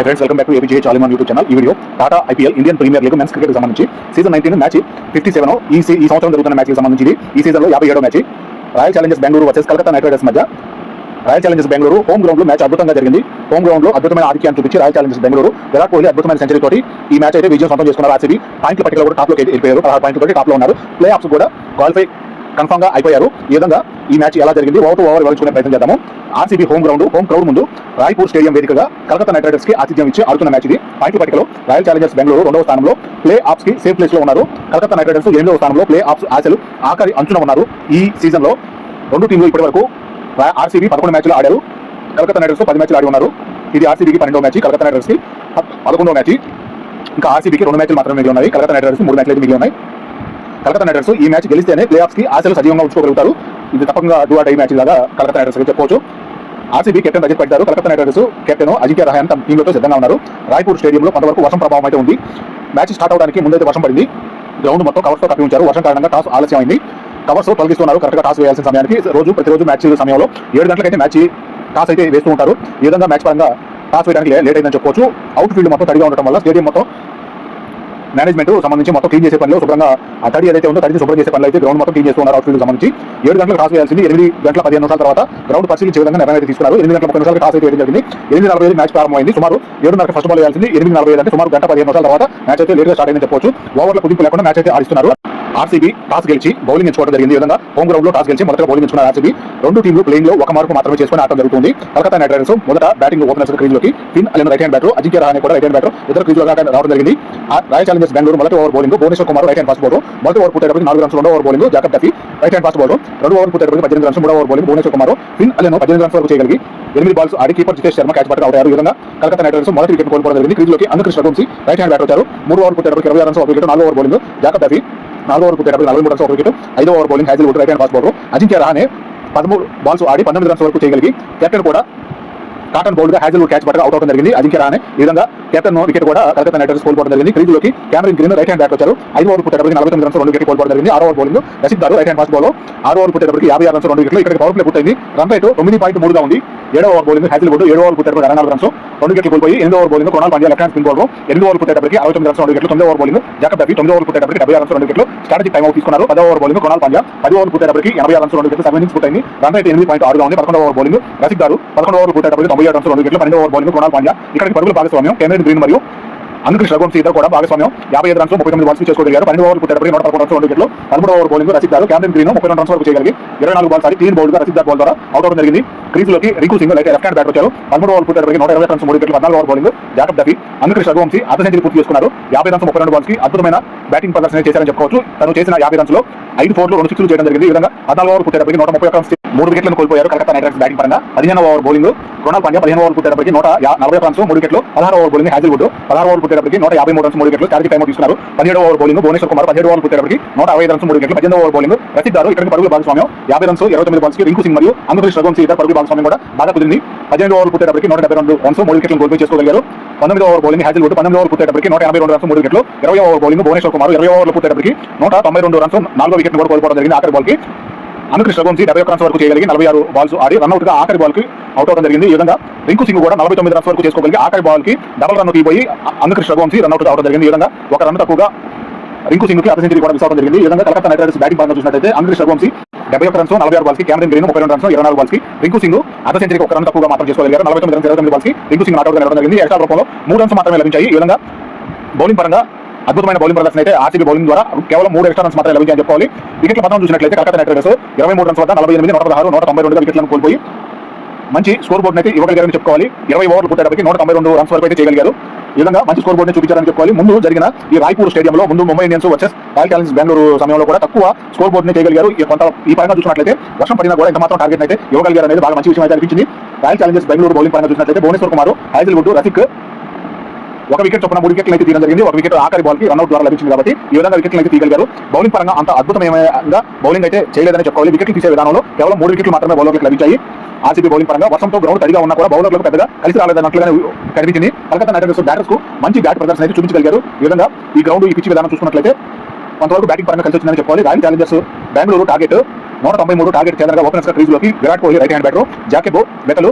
Hi friends, welcome back to APGH All in One YouTube channel. ఈ video Tata IPL Indian premier league men's cricket సంబంధించి season 19 match 57 ఈ సంవత్సరం జరుగుతున్న match కి సంబంధించి ఈ సీజన్ లో 57వ match Royal Challengers Bengaluru versus Calcutta Knight Riders మధ్య Royal Challengers Bengaluru home ground లో మ్యాచ్ అద్భుతంగా జరిగింది. హోమ్ గ్రౌండ్ లో అద్భుతమైన ఆధిక్యాన్ని చూపించి రాయల్ ఛాలెంజర్స్ బెంగళూరు విరాట్ కోహ్లీ అద్భుతమైన సెంచరీ తోటి ఈ మ్యాచ్ అయితే విజయం సొంతం చేసుకున్నారు. ఆర్సీబీ పాయింట్ల పట్టికలో కూడా టాప్ లోకి వెళ్ళిపోయారు. 16 పాయింట్ల తోటి టాప్ లో ఉన్నారు. ప్లే ఆఫ్స్ కూడా క్వాలిఫై కన్ఫర్మ్ గా అయిపోయారు. ఈ విధంగా ఈ మ్యాచ్ ఎలా జరిగింది ఓవర్ వివరించుకునే ప్రయత్నం చేద్దాము. ఆర్సీబీ హోమ్ క్రౌడ్ ముందు రాయ్పూర్ స్టేడియం వేదికగా కలకత్తా నైట్ రైడర్స్ కి ఆతిథ్యం ఇచ్చి ఆడుతున్న మ్యాచ్ ఇది. పాయింట్ల పట్టికలో రాయల్ ఛాలెంజర్స్ బెంగళూరు 2వ స్థానంలో ప్లే ఆఫ్స్ కి సేఫ్ ప్లేస్ లో ఉన్నారు. కలకత్తా నైట్ రైడర్స్ 8వ స్థానంలో ప్లే ఆఫ్స్ ఆశలు ఆఖరి అంచున ఉన్నారు. ఈ సీజన్ లో రెండు టీంలు ఇప్పటి వరకు ఆర్సీబీ 11 మ్యాచ్లు ఆడారు. కలకత్తా నైట్ రైడర్స్ 10 మ్యాచ్లు ఆడి ఉన్నారు. ఇది ఆర్సీబీకి 12వ మ్యాచ్, కలకత్తా నైట్ రైడర్స్ కి 11వ మ్యాచ్. ఇంకా ఆర్సీబీకి 2 మ్యాచ్లు మాత్రమే మిగిలి ఉన్నాయి. కలకత్తా నైట్ రైడర్స్ 3 మ్యాచ్లు అయితే మిగిలి ఉన్నాయి. కలకత్తా నైట్ రైడర్స్ ఈ మ్యాచ్ గెలిస్తేనే ప్లే ఆఫ్స్ కి ఆశలు సజీవంగా ఉంచుకోగలుగుతారు. ఇది తప్పకుండా డూ ఆర్ డై మ్యాచ్ లాగా కలకత్తా నైట్ రైడర్స్ చెప్పుకోవచ్చు. ఆర్సీబీ కెప్టెన్ రజత్ పట్టారు. Calcutta Knight riders captain Ajinkya Rahane తమ టీంలతో సిద్ధంగా ఉన్నారు. రాయ్పూర్ స్టేడియంలో కొంతవరకు వర్షం ప్రభావం అయితే ఉంది. మ్యాచ్ స్టార్ట్ అవడానికి ముందైతే వర్షం పడింది. గ్రౌండ్ మొత్తం కవర్స్ తో కప్పి ఉంచారు. వర్షం కారణంగా టాస్ ఆలస్యం అయింది. కవర్స్ తొలగిస్తున్నారు. కరెక్ట్గా టాస్ వేయాల్సిన సమయానికి ప్రతిరోజు మ్యాచ్ సమయంలో 7 గంటలకైతే మ్యాచ్ టాస్ అయితే వేస్తూ ఉంటారు. ఈ విధంగా మ్యాచ్ పరంగా టాస్ వేయడానికి లేట్ అయిందని చెప్పుకోవచ్చు. అవుట్ ఫీల్డ్ మొత్తం తడిగా ఉండటం వల్ల స్టేడియం మొత్తం మేనేజ్మెంట్ సంబంధించి మొత్తం క్లీన్ చేసే పనిలో శుభ్రంగా ఆ తడి ఏదైతే ఉందో తడిని శుభ్రం చేసే పనులు అయితే గ్రౌండ్ మొత్తం క్లీన్ చేస్తున్నారు. అవుట్ ఫీల్డ్ సంబంధించి 7 గంటలకు టాస్ వేయాల్సింది 8 గంటల 15 నిమిషాల తర్వాత గ్రౌండ్ పరిశీలించే విధంగా నిర్ణయం అయితే తీసుకున్నారు. 8 గంటల 30 నిమిషాలకు టాస్ అయితే వేయడం జరిగింది. 8:45 మ్యాచ్ ప్రారంభమైంది. సుమారు 7:30 ఫస్ట్ బాల్ వేయాల్సింది 8:45 అంటే సుమారు గంట 15 నిమిషాల తర్వాత మ్యాచ్ అయితే లేట్గా స్టార్ట్ అయిందని చెప్పొచ్చు. ఓవర్ల కుదింపు లేకుండా మ్యాచ్ అయితే ఆడిస్తున్నారు. ఆర్సీబీ టాస్ గెలిచి బౌలింగ్ ఎంచుకోవడం జరిగింది. ఈ విధంగా హోమ్ గ్రౌండ్ లో టాస్ గెలిచి మొదట బౌలింగ్ ఎంచుకున్న ఆర్సీబీ రెండు టీంలు ప్లేయింగ్ లో ఒక మార్కు మాత్రమే చేసుకుని ఆడటం జరుగుతుంది. కలకత్తా నైట్ రైడర్స్ మొదట బ్యాటింగ్ ఓపెనర్స్ క్రీజ్ లోకి Finn Allen right hand batter, Ajinkya Rahane కూడా రైట్ హ్యాండ్ బ్యాటర్ ఇద్దరు క్రీజ్ లో రావడం జరిగింది. రాయల్ ఛాలెంజర్స్ బెంగళూరు మొదటి over bowling Bhuvneshwar Kumar right hand fast bowler మొదటి ఓవర్ పూర్తయ్యేటప్పటికి 4 రన్స్, రెండో over bowling Jacob Duffy right hand fast bowler 2 over పూర్తయ్యేటప్పటికి 18 రన్స్, 3వ over bowling Bhuvneshwar Kumar Finn Allen 18 runs వరకు చేయగలిగి 8 బాల్స్ ఆడి కీపర్ జితేష్ శర్మ క్యాచ్ పట్టుకు అవుట్ అయ్యారు. ఈ విధంగా కలకత్తా నైట్ రైడర్స్ మొదటి వికెట్ కోల్పోవడం జరిగింది. క్రీజ్ లోకి Angkrish Vamshi right hand batter వచ్చారు. 3 ఓవర్ పూర్తయ్యేటప్పటికి 20 రన్స్ ఒక wicket, 4 over bowling Jacob Duffy 4 over పూర్తయ్యేటప్పటికి 43 రన్స్ ఒక వికెట్, 5వ over bowling Hazlewood right hand fast bowler Ajinkya Rahane 13 balls ఆడి 19 రన్స్ వరకు చేయగలిగి కెప్టెన్ కూడా కాటన్ బౌల్డ్ గా హ్యాజిల్వుడ్ క్యాచ్ పట్టుకు అవుట్ అవడం జరిగింది. అజింక్య రహానే ఈ విధంగా కెప్టెన్ వికెట్ కూడా కలకత్తా నైట్ రైడర్స్ కోల్పోవడం జరిగింది. క్రీజ్ లోకి Cameron green right hand batter వచ్చారు. 5 ఓవర్ పూర్తయ్యేటప్పటికి 49 రన్స్ 2 వికెట్ కోల్పోవడం జరిగింది. 6వ over bowling Rashid Dar right hand fast bowler 6 over పూర్తయ్యేటప్పటికి 56 రన్స్ 2 వికెట్లు. ఇక్కడ పవర్ ప్లే పూర్తయింది. రన్ రేట్ 9.3 గా ఉంది. 7వ ఓవర్ బౌలింగ్ హ్యాజిల్వుడ్ 7 ఓవర్ పూర్తయ్యేటప్పటికి 64 రన్స్ 2 వికెట్లు కోల్పోయి 8వ over bowling Krunal Pandya left hand spin bowler 8 over పూర్తయ్యేటప్పటికి 69 రన్స్ 2 వికెట్లు. 9వ over bowling Jacob Duffy 9 over పూర్తయ్యేటప్పటికి 76 రన్స్ 2 వికెట్లు స్ట్రాటజిక్ టైం అవుట్ తీసుకున్నారు. 10వ over bowling Krunal Pandya 10 over పూర్తయ్యేటప్పటికి 86 runs 2 వికెట్లు 7 ఇన్నింగ్స్ పూర్తయింది. రన్ రేట్ 8.6 గా ఉంది. 11వ ఓవర్ బౌలింగ్ రషీద్ దారు 11 ఓవర్ పూర్తయ్యేటప్పటికి 97 రన్స్ 2 వికెట్లు. 12వ ఓవర్ బౌలింగ్ కొనాల్ పాండ్యా ఇక్కడికి పరుగుల భాగస్వామ్యం కెమెరన్ గ్రీన్ మరియు అంగకృష్ణ వంశీ ఇద్దరు కూడా భాగస్వామ్యం 55 రన్స్ 39 బాల్స్ చేసుకోగలిగారు. 12 ఓవర్లు పూర్తయ్యేటప్పటికి 111 రన్స్ 2 వికెట్లు. 13వ ఓవర్ బౌలింగ్ రషీద్ దారు కెమెరన్ గ్రీన్ 32 రన్స్ వరకు చేయగలిగి 24 బాల్స్ ఆడి క్లీన్ బౌల్డ్ గా రషీద్ దార్ బాల్ ద్వారా అవుట్ అవడం జరిగింది. క్రీజ్ లోకి Rinku Singh left hand batter వచ్చారు. 13 ఓవర్ పూర్తయ్యేటప్పటికి 120 రన్స్ 3 వికెట్లు. 14వ over bowling Jacob Duffy Angkrish Vamshi అర్ధ సెంచరీ పూర్తి చేసుకున్నారు. 50 రన్స్ 32 బాల్స్ కి అద్భుతమైన బ్యాటింగ్ ప్రదర్శన చేశారని చెప్పుకోవచ్చు. తను చేసిన 50 రన్స్ లో 5 4లు 2 6లు చేయడం జరిగింది. ఈ విధంగా 14వ ఓవర్ పూర్తయ్యేటప్పటికి 131 రన్స్ 3 వికెట్లను కోల్పోయారు కలకత్తా నైట్ రైడర్స్ బ్యాటింగ్ పరంగా. 15వ over bowling Krunal Pandya 15 over పూర్తయ్యేటప్పటికి 140 రన్స్ 3 వికెట్లు. 16వ ఓవర్ బౌలింగ్ హ్యాజిల్వుడ్ 16 ఓవర్ పూర్తయ్యేటప్పటికి 153 రన్స్ 3 వికెట్లు స్ట్రాటజిక్ టైం అవుట్ తీసుకున్నారు. 17వ over bowling Bhuvneshwar Kumar 17 over పూర్తయ్యేటప్పటికి 165 రన్స్ 3 వికెట్లు. 18వ ఓవర్ బౌలింగ్ రషీద్ దారు ఇక్కడికి పరుగుల భాగస్వామ్యం 50 రన్స్ 29 బాల్స్ కి రింకు సింగ్ మరియు అంగకృష్ణ వంశీ ఇద్దరు పరుగుల భాగస్వామ్యం కూడా బాగా కుదిరింది. 18 ఓవర్ పూర్తయ్యేటప్పటికి 172 రన్స్ 3 వికెట్లను కోల్పోయి చేసుకోగలిగారు. 19వ ఓవర్ బౌలింగ్ హ్యాజిల్వుడ్ 19 ఓవర్ పూర్తయ్యేటప్పటికి 182 రన్స్ 3 వికెట్లు. 20వ ఓవర్ బౌలింగ్ భువనేశ్వర్ కుమార్ 20 ఓవర్లు పూర్తయ్యేటప్పటికి 192 రన్స్ 4వ వికెట్ కూడా కోల్పోవడం జరిగింది. ఆఖరి బాల్ కి అంగకృష్ణ వంశీ 71 రన్స్ వరకు చేయగలిగి 46 బాల్స్ ఆడి రన్అట్ గా ఆఖరి బాల్ కి అవుట్ అవడం జరిగింది. ఈ విధంగా రింకు సింగ్ కూడా 49 రన్స్ వరకు చేసుకోగలిగి ఆఖరి బాల్ కి డబుల్ రన్ తీపోయి అంగకృష్ణ వంశీ రన్అట్ అవడం జరిగింది. ఈ విధంగా ఒక రన్ తక్కువగా రింకు సింగ్ కి అర్ధ సెంచరీ కూడా మిస్ అవడం జరిగింది. ఈ విధంగా కలకత్తా నైట్ రైడర్స్ బ్యాటింగ్ పరంగా చూసినట్లయితే అంగకృష్ణ వంశీ 71 రన్స్ 46 బాల్స్ కి క్యామరన్ గ్రీన్ 32 రన్స్ 24 బాల్స్ కి రింకు సింగ్ అర్ధ సెంచరీకి ఒక రన్ తక్కువగా మాత్రం చేసుకోగలిగారు. 49 రన్స్ 29 బాల్స్ కి రింకు సింగ్ నాట్అవుట్ గా నిలవడం జరిగింది. ఎక్స్ట్రా రూపంలో 3 రన్స్ మాత్రమే లభించాయి. ఈ విధంగా బౌలింగ్ పరంగా అద్భుతమైన బౌలింగ్ ప్రదర్శన అయితే ఆర్సీబీ బౌలింగ్ ద్వారా కేవలం 3 ఎక్స్ట్రా రన్స్ మాత్రమే లభించాయని చెప్పుకోవాలి. వికెట్ల పథకం చూసినట్లయితే కలకత్తా నైట్ రైడర్స్ 23 రన్స్ వద్ద 48 116 192 వికెట్లను కోల్పోయి మంచి స్కోర్ బోర్డు అయితే ఇవ్వగలిగారని చెప్పుకోవాలి. 20 ఓవర్లు పూర్తయ్యేటప్పటికి 192 రన్స్ వరకు అయితే చేయగలిగారు. ఈ విధంగా మంచి స్కోర్ బోర్డుని చూపించారని చెప్పుకోవాలి. ముందు జరిగిన ఈ రాయ్పూర్ స్టేడియంలో ముందు Mumbai Indians versus royal Challengers Bengaluru సమయంలో కూడా తక్కువ స్కోర్ బోర్డుని చేయగలిగారు. కొంత ఈ పరంగా చూసినట్లయితే వర్షం పడినా కూడా ఎంత మాత్రం టార్గెట్ అయితే ఇవ్వగలిగారు అనేది బాగా మంచి విషయం అయితే అనిపించింది. రాయల్ ఛాలెంజర్స్ బెంగళూరు బౌలింగ్ పరంగా చూసినట్లయితే భువనేశ్వర్ కుమార్ హ్యాజిల్వుడ్ రసిక్ 1 వికెట్ చొప్పున 3 వికెట్లు అయితే తీయడం జరిగింది. 1 వికెట్ ఆఖరి బాల్ కి రన్అట్ ద్వారా లభించింది కాబట్టి ఈ విధంగా వికెట్లు అయితే తీయగలిగారు. బౌలింగ్ పరంగా అంత అద్భుతమైన బౌలింగ్ అయితే చేయలేదని చెప్పుకోవాలి. వికెట్లు తీసే విధానంలో కేవలం 3 వికెట్లు మాత్రమే బౌలర్లకు లభించాయి. ఆర్సీబీ బౌలింగ్ పరంగా వర్షంతో గ్రౌండ్ తడిగా ఉన్నా కూడా బౌలర్లకు పెద్దగా కలిసి రాలేదన్నట్లుగానే కనిపించింది. కలకత్తా నైట్ రైడర్స్ బ్యాటర్స్ కు మంచి బ్యాట్ ప్రదర్శన అయితే చూపించగలిగారు. ఈ విధంగా ఈ గ్రౌండ్ ఈ పిచ్ విధానం చూసుకున్నట్లయితే కొంతవరకు బ్యాటింగ్ పరంగా కలిసి వచ్చిందని చెప్పుకోవాలి. Royal Challengers Bengaluru target 193 target కేంద్రంగా ఓపెనర్స్ క్రీజ్ లోకి Virat Kohli right hand batter Jacob Bethell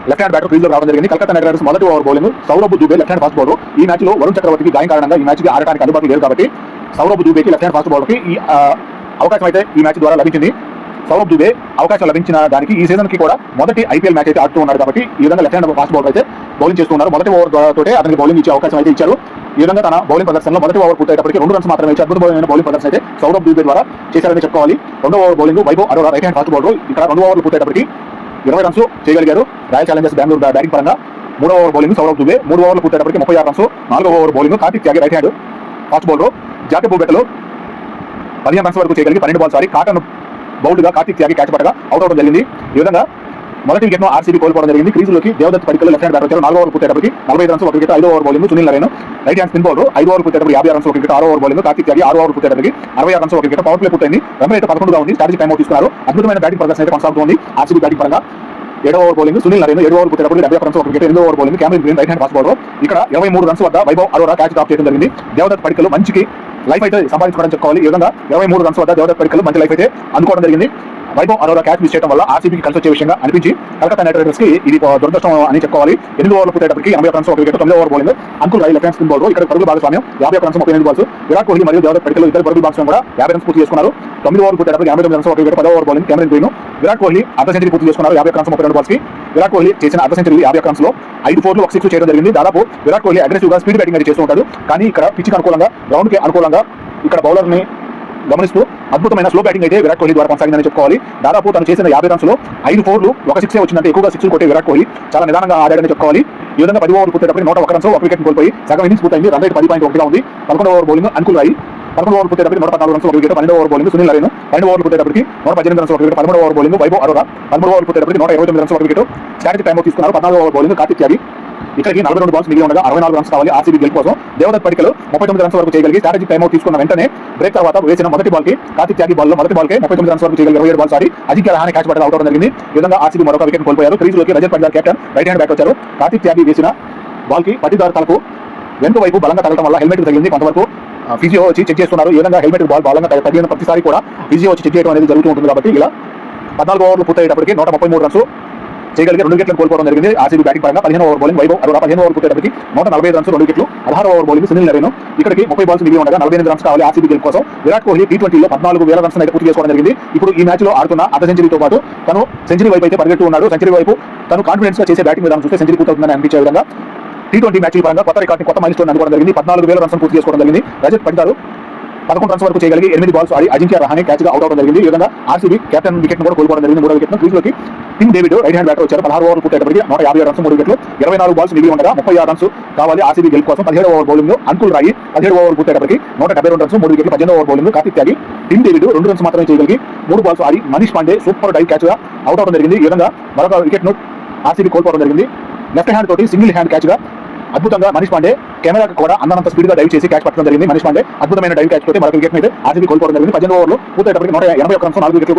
left hand batter crease లో రావడం జరిగింది. కలకత్తా నైట్ రైడర్స్ మొదటి over bowling Saurabh Dubey left hand fast bowler. ఈ మ్యాచ్ లో వరుణ్ చక్రవర్తికి గాయం కారణంగా ఈ మ్యాచ్ కి ఆడటానికి అందుబాటులో లేదు కాబట్టి సౌరభ్ దుబేకి లెఫ్ట్ హ్యాండ్ ఫాస్ట్ బౌలర్ కి ఈ అవకాశం అయితే ఈ మ్యాచ్ ద్వారా లభించింది. సౌరభ్ దుబే అవకాశం లభించిన దానికి ఈ సీజన్ కి కూడా మొదటి ఐపీఎల్ మ్యాచ్ అయితే ఆడుతూ ఉన్నారు కాబట్టి ఈ విధంగా లెఫ్ట్ హ్యాండ్ ఫాస్ట్ బౌలర్ అయితే బౌలింగ్ చేస్తున్నారు. మొదటి ఓవర్ తోటే అతనికి బౌలింగ్ ఇచ్చే అవకాశం అయితే ఇచ్చారు. ఈ విధంగా తన బౌలింగ్ ప్రదర్శనలో మొదటి ఓవర్ పూర్తయ్యేటప్పటికి 2 రన్స్ మాత్రమే ఇచ్చి అద్భుతమైన బౌలింగ్ ప్రదర్శన అయితే సౌరభ్ దుబే ద్వారా చేశారని చెప్పుకోవాలి. రెండో over bowling Vaibhav Arora right hand fast bowler ఇక్కడ 2 ఓవర్లు పూర్తయ్యేటప్పటికి 20 రన్స్ చేయగలిగారు రాయల్ ఛాలెంజర్స్ బెంగళూరు బ్యాటింగ్ పరంగా. 3వ ఓవర్ బౌలింగ్ సౌరభ్ దుబే 3 ఓవర్లు పూర్తయ్యేటప్పటికి 36 రన్స్. 4వ over bowling Kartik Tyagi right hand fast bowler జాతీయ బెట్టలో 15 రన్స్ వరకు చేయగలిగి 12 బాల్స్ ఆడి కాటన్ బౌల్డ్ గా కార్తిక్ త్యాగి క్యాచ్ పడగా అవుట్ అవడం జరిగింది. ఈ విధంగా మొదటి వికెట్ ను ఆర్సీబీ కోల్పోవడం జరిగింది. క్రీజులోకి Devdutt Padikkal left hand batter వచ్చారు. 4వ ఓవర్ పూర్తయ్యేటప్పటికి 45 రన్స్ ఒక వికెట్. 5వ over bowling Sunil Narine right hand spin bowler 5 over పూర్తయ్యేటప్పటికి 56 రన్స్ ఒక వికెట్. 6వ over bowling Kartik Tyagi 6 over పూర్తయ్యేటప్పటికి 66 రన్స్ ఒక వికెట్. పవర్ ప్లే పూర్తయింది. రన్ రేట్ 11 గా ఉంది. స్ట్రాటజీ టైం అవుట్ తీసుకున్నారు. అద్భుతమైన బ్యాటింగ్ ప్రదర్శన అయితే కొనసాగుతోంది ఆర్సీబీ బ్యాటింగ్ పరంగా. 7వ over bowling Sunil Narine 7 over పూర్తయ్యేటప్పటికి 71 రన్స్ ఒక వికెట్. 8వ over bowling Cameron Green right hand fast bowler ఇక్కడ 23 రన్స్ వద్ద వైభవ్ అరోరా క్యాచ్ డ్రాప్ చేయడం జరిగింది. దేవదత్ పడికల్ మంచికి లైఫ్ అయితే సంపాదించుకోవడం చెప్పుకోవాలి. ఈ విధంగా 23 రన్స్ వద్ద దేవదత్ పడికల్ మంచి లైఫ్ అయితే అందుకోవడం జరిగింది. వైభవ్ అరోరా క్యాచ్ మిస్ చేయడం వల్ల ఆర్సీబీకి కలిసి వచ్చే విషయంగా అనిపించి కలకత్తా నైట్ రైడర్స్ కి ఇది దురదృష్టం అని చెప్పుకోవాలి. 8 ఓవర్లు పూర్తయ్యేటప్పటికి 81 రన్స్ ఒక వికెట్. 9వ over bowling Anukul Roy left hand spin bowler ఇక్కడ పరుగుల భాగస్వామ్యం 51 రన్స్ 38 బాల్స్. విరాట్ కోహ్లీ మరియు దేవదత్ పడికల్ ఇద్దరు పరుగుల భాగస్వామ్యం కూడా 50 రన్స్ పూర్తి చేసుకున్నారు. 9 ఓవర్లు పూర్తయ్యేటప్పటికి 89 రన్స్ ఒక వికెట్. 10వ over bowling Cameron green Virat Kohli అర్ధ సెంచరీ పూర్తి చేసుకున్నారు. 51 రన్స్ 32 బాల్స్ కి విరాట్ కోహ్లీ చేసిన అర్ధ సెంచరీ 51 రన్స్ లో 5 4లు ఒక 6 చేయడం జరిగింది. దాదాపు విరాట్ కోహ్లీ అగ్రెసివ్ గా స్పీడ్ బ్యాటింగ్ అయితే చేస్తూ ఉంటాడు. కానీ ఇక్కడ పిచ్కి అనుకూలంగా గ్రౌండ్ కి అనుకూలంగా ఇక్కడ బౌలర్ ని గమనిస్తూ అద్భుతమైన స్లో బ్యాటింగ్ అయితే విరాట్ కోహ్లీ ద్వారా కొనసాగిందని చెప్పుకోవాలి. దాదాపు తను చేసిన 50 రన్స్ లో 5 4లు ఒక 6 వచ్చిందంటే ఎక్కువగా 6 కొట్టే విరాట్ కోహ్లీ చాలా నిదానంగా ఆడాడని చెప్పుకోవాలి. ఈ విధంగా 10 ఓవర్లు పూర్తయ్యేటప్పటికి 101 రన్స్ ఒక వికెట్ కోల్పోయి సగం ఇన్నింగ్స్ పూర్తయింది. రన్ రేట్ 10.1గా ఉంది. 11వ ఓవర్ బౌలింగ్ అంకుల్ రాయ్ 11 ఓవర్లు పూర్తయ్యేటప్పటికి 114 రన్స్ ఒక వికెట్. 12వ ఓవర్ బౌలింగ్ సునీల్ నరేన్ 12 ఓవర్లు పూర్తయ్యేటప్పటికి 118 రన్స్ ఒక వికెట్. 13వ ఓవర్ బౌలింగ్ వైభవ్ అరోరా 13వ ఓవర్ పూర్తయ్యేటప్పటికి 129 రన్స్ ఒక వికెట్. స్ట్రాటజీ టైం తీసుకున్నారు. 14వ ఓవర్ బౌలింగ్ కార్తిక్ త్యాగి ఇక్కడికి 42 బాల్స్ మిగిలి ఉండగా 64 రన్స్ కావాలి ఆర్సీబీ గెలుపు కోసం. దేవదత్ పడికల్ 39 రన్స్ వరకు చేయగలిగి స్ట్రాటజీ టైం అవుట్ తీసుకున్న వెంటనే బ్రేక్ తర్వాత వేసిన మొదటి బాల్ కి కార్తిక్ త్యాగి బాల్ లో మొదటి బాల్ కి 39 రన్స్ వరకు చేయగలిగి 27 బాల్స్ ఆడి అజింక్య రహానే క్యాచ్ పడగా అవుట్ అవడం జరిగింది. ఈ విధంగా ఆర్సీబీ మరొక వికెట్ కోల్పోయారు. క్రీజులోకి Rajat Patidar captain right hand bat వచ్చారు. కార్తిక్ త్యాగి వేసిన బాల్ కి పటిదార్ తలకు వెనుక వైపు బలంగా తగలడం వల్ల హెల్మెట్ తగిలింది. కొంతవరకు ఫిజియో వచ్చి చెక్ చేస్తున్నారు. ఈ విధంగా హెల్మెట్ బాల్ బలంగా తగిలిన ప్రతిసారి కూడా ఫిజియో వచ్చి చెక్ చేయడం అనేది జరుగుతూ ఉంటుంది. కాబట్టి ఇలా 14 ఓవర్లు పూర్తయ్యేటప్పటికి 133 రన్స్ చేయగలిగే 2 వికెట్లను కోల్పోవడం జరిగింది ఆర్సీబీ బ్యాటింగ్ పరంగా. 15వ ఓవర్ బౌలింగ్ వైభవ్ అరోరా 15వ ఓవర్ పూర్తయ్యేటప్పటికి 145 రన్స్ 2 వికెట్లు. 16వ ఓవర్ బౌలింగ్ సునీల్ నరేన్ ఇక్కడికి 30 బాల్స్ మిగిలి ఉండగా 48 రన్స్ కావాలి ఆర్సీబీ గెలుపు కోసం. విరాట్ కోహ్లీ T20లో 14,000 రన్స్ అయితే పూర్తి చేసుకోవడం జరిగింది. ఇప్పుడు ఈ మ్యాచ్ లో ఆడుతున్న అర్ధ సెంచరీతో పాటు తను సెంచరీ వైపు అయితే పరిగెడుతూ ఉన్నాడు. సెంచరీ వైపు తను కాన్ఫిడెన్స్ గా చేసే బ్యాటింగ్ విధానం చూస్తే సెంచరీ పూర్తవుతుందని అనిపించే విధంగా T20 మ్యాచ్ పరంగా కొత్త రికార్డ్ కొత్త మైల్ స్టోన్ అందుకోవడం జరిగింది. 14,000 రన్స్ పూర్తి చేసుకోవడం జరిగింది. రజత్ పటిదార్ 11 రన్స్ వరకు చేయగలిగి 8 బాల్స్ ఆడి అజింక్య రహానే క్యాచ్ గా అవుట్ అవడం జరిగింది. ఈ విధంగా ఆర్సీబీ కెప్టెన్ వికెట్ కూడా కోల్పోవడం జరిగింది. 3వ వికెట్ క్రీజులోకి Tim David right hand batter వచ్చారు. 16 ఓవర్లు పూర్తయ్యేటప్పటికి 157 రన్స్ 3 వికెట్లు. 24 బాల్స్ మిగిలి ఉండగా 36 రన్స్ కావాలి ఆర్సీబీ గెలుపు కోసం. 17వ ఓవర్ బౌలింగ్ అంకుల్ రాయి 17వ ఓవర్ పూర్తయ్యేటప్పటికి 172 రన్స్ 3 వికెట్లు. 18వ over bowling Kartik Tyagi Tim David 2 runs మాత్రమే చేయగలిగి 3 బాల్స్ ఆడి Manish Pandey super dive catch గా అవుట్ అవడం జరిగింది. ఈ విధంగా మరొక వికెట్ ను ఆర్సీబీ కోల్పోవడం జరిగింది. లెఫ్ట్ హ్యాండ్ తోటి సింగిల్ హ్యాండ్ క్యాచ్ గా అద్భుతంగా మనీష్ పాండే కెమెరాకి కూడా అందనంత స్పీడ్ గా డైవ్ చేసి క్యాచ్ పట్టడం జరిగింది. మనీష్ పాండే అద్భుతమైన డైవ్ క్యాచ్ తోటి మరొక వికెట్ అయితే ఆర్సీబీ కోల్పోవడం జరిగింది. 18 ఓవర్లు పూర్తయ్యేటప్పటికి 181 రన్స్ 4 వికెట్లు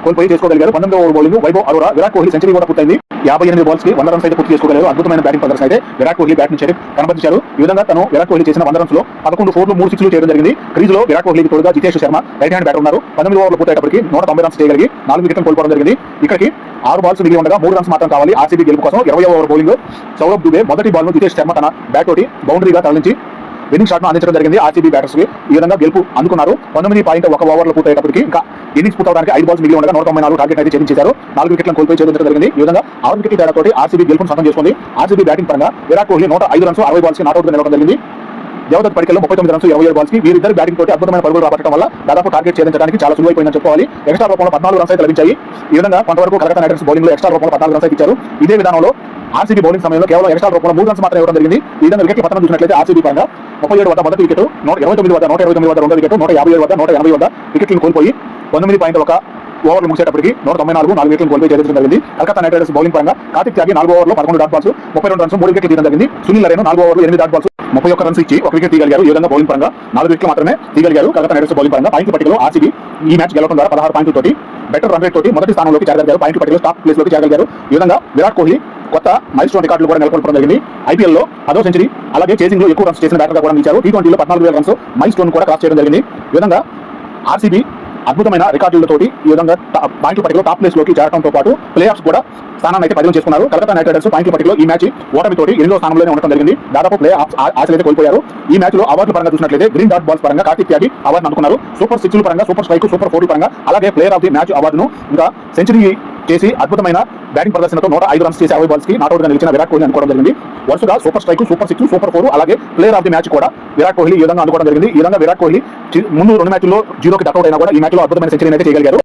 కోల్పోయి చేసుకోగలిగారు. 19వ over bowling Vaibhav Arora Virat Kohli century కూడా పూర్తయింది. 58 బాల్స్ కి 100 రన్స్ అయితే పూర్తి చేసుకోగలిగారు. అద్భుతమైన బ్యాటింగ్ ప్రదర్శన అయితే విరాట్ కోహ్లీ బ్యాట్ నుంచి కనబరిచారు. ఈ విధంగా తను విరాట్ కోహ్లీ చేసిన 100 రన్స్ లో 11 4లు 3 6లు చేయడం జరిగింది. క్రీజులో విరాట్ కోహ్లీకి తోడుగా Jitesh Sharma right hand batter ఉన్నారు. 19 ఓవర్లు పూర్తయ్యేటప్పటికి 190 రన్స్ చేయగలిగి 4 వికెట్లు కోల్పోవడం జరిగింది. ఇక్కడికి 6 బాల్స్ మిగిలి ఉండగా 3 రన్స్ మాత్రం కావాలి ఆర్సీబీ గెలుపు కోసం. 20వ ఓవర్ బౌలింగ్ సౌరభ్ దుబే మొదటి బాల్ ను జితేష్ శర్మ తన బ్యాట్ తోటి బౌండరీగా తరలించి విన్నింగ్ షాట్ ను అందించడం జరిగింది ఆర్సీబీ బ్యాటర్స్ కి. ఈ విధంగా గెలుపు అందుకున్నారు. 19.1 ఓవర్లు పూర్తయ్యేటప్పటికి ఇంకా ఇన్నింగ్స్ పూర్తవడానికి 5 బాల్స్ మిగిలి ఉండగా 194 టార్గెట్ అయితే ఛేదించారు. 4 వికెట్లను కోల్పోయి ఛేదించడం జరిగింది. ఈ విధంగా 6 వికెట్ల తేడా తోటి ఆర్సీబీ గెలుపును సొంతం చేసుకుంది. ఆర్సీబీ బ్యాటింగ్ పరంగా విరాట్ కోహ్లీ 105 రన్స్ 60 బాల్స్ కి నాట్అవుట్ గా నిలవడం జరిగింది. దేవదత్ పడికల్ 39 రన్స్ 27 బాల్స్ కి వీరిద్దరు బ్యాటింగ్ తోటి అద్భుతమైన పరుగులు రాబట్టడం వల్ల దాదాపు టార్గెట్ ఛేదించడానికి చాలా సులువైపోయిందని చెప్పుకోవాలి. ఎక్స్ట్రా రూపంలో 14 రన్స్ అయితే లభించాయి. ఈ విధంగా కొంతవరకు కలకత్తా నైట్ రైడర్స్ బౌలింగ్ లో ఎక్స్ట్రా రూపంలో 14 రన్స్ అయితే ఇచ్చారు. ఇదే విధానంలో ఆర్సీబీ బౌలింగ్ సమయంలో కేవలం ఎక్స్ట్రా రూపంలో 3 రన్స్ మాత్రమే ఇవ్వడం జరిగింది. ఈ విధంగా వికెట్ పతనం చూసినట్లయితే ఆర్సీబీ పరంగా 37 వద్ద మొదటి వికెట్, 29 వద్ద 129 వద్ద రెండో వికెట్, 157 వద్ద 180 వద్ద వికెట్లను కోల్పోయి 19.1 ఓవర్లు ముగిసేటప్పటికి 194 4 వికెట్లు కోల్పోయి ఛేదించడం జరిగింది. కలకత్తా నైట్ రైడర్స్ బౌలింగ్ పరంగా కార్తిక్ త్యాగి 4 ఓవర్లో 11 డాట్ బాల్స్ 32 రన్స్ 3 వికెట్లు తీయడం జరిగింది. సునీల్ నరేన్ 4 ఓవర్లు 8 డాట్ బాల్స్ 31 రన్స్ ఇచ్చి 1 వికెట్ తీయగలిగారు. ఈ విధంగా బౌలింగ్ పరంగా 4 వికెట్లు మాత్రమే తీయగలిగారు. కలకత్తా నైట్ రైడర్స్ బౌలింగ్ పరంగా పాయింట్ల పట్టికలో ఆర్సీబీ ఈ మ్యాచ్ గెలవడం ద్వారా 16 పాయింట్ల తోటి బెటర్ రన్ రేట్ తోటి మొదటి స్థానంలోకి చేరగలిగారు. పాయింట్ల పట్టికలో టాప్ ప్లేస్ లోకి చేరగలిగారు. ఈ విధంగా విరాట్ కోహ్లీ కొత్త మైల్ స్టోన్ రికార్డులు కూడా నెలకొల్పడం జరిగింది. ఐపీఎల్లో 10వ సెంచరీ అలాగే చేసింగ్ లో ఎక్కువ రన్స్ చేసిన బ్యాటర్ గా కూడా నిలిచారు. T20లో 14,000 రన్స్ మైల్ స్టోన్ కూడా క్రాస్ చేయడం జరిగింది. ఈ విధంగా ఆర్సీబీ అద్భుతమైన రికార్డులతోటి ఈ విధంగా పాయింట్ల పట్టికలో టాప్ ప్లేస్ లోకి చేరడంతో పాటు ప్లే ఆఫ్స్ కూడా స్థానాన్ని అయితే పదిలం చేసుకున్నారు. కలకత్తా నైట్ రైడర్స్ పాయింట్ల పట్టికలో ఈ మ్యాచ్ ఓటమితోటి 8వ స్థానంలోనే ఉండడం జరిగింది. దాదాపు ప్లే ఆఫ్స్ ఆశలైతే కోల్పోయారు. ఈ మ్యాచ్ లో అవార్డుల పరంగా చూసినట్లయితే గ్రీన్ డాట్ బాల్స్ పరంగా కార్తిక్ త్యాగి అవార్డు అందుకున్నారు. సూపర్ సిక్స్ల పరంగా, సూపర్ స్ట్రైక్, సూపర్ 4 పరంగా, అలాగే ప్లేయర్ ఆఫ్ ది మ్యాచ్ అవార్డును, ఇంకా సెంచరీ చేసి అద్భుతమైన బ్యాటింగ్ ప్రదర్శనతో 105 రన్స్ చేసి 60 బాల్స్ కి నాట్అవుట్ గా నిలిచిన విరాట్ కోహ్లీ అందుకోవడం జరిగింది. వరుసగా సూపర్ స్ట్రైక్, సూపర్ 6, సూపర్ 4 అలాగే ప్లేయర్ ఆఫ్ ది మ్యాచ్ కూడా విరాట్ కోహ్లీ ఈ విధంగా అందుకోవడం జరిగింది. ఈ విధంగా విరాట్ కోహ్లీ ముందు 2 మ్యాచ్ల్లో 0కి డక్అవుట్ అయినా కూడా ఈ మ్యాచ్ లో అద్భుతమైన సెంచరీ అయితే చేయగలిగారు.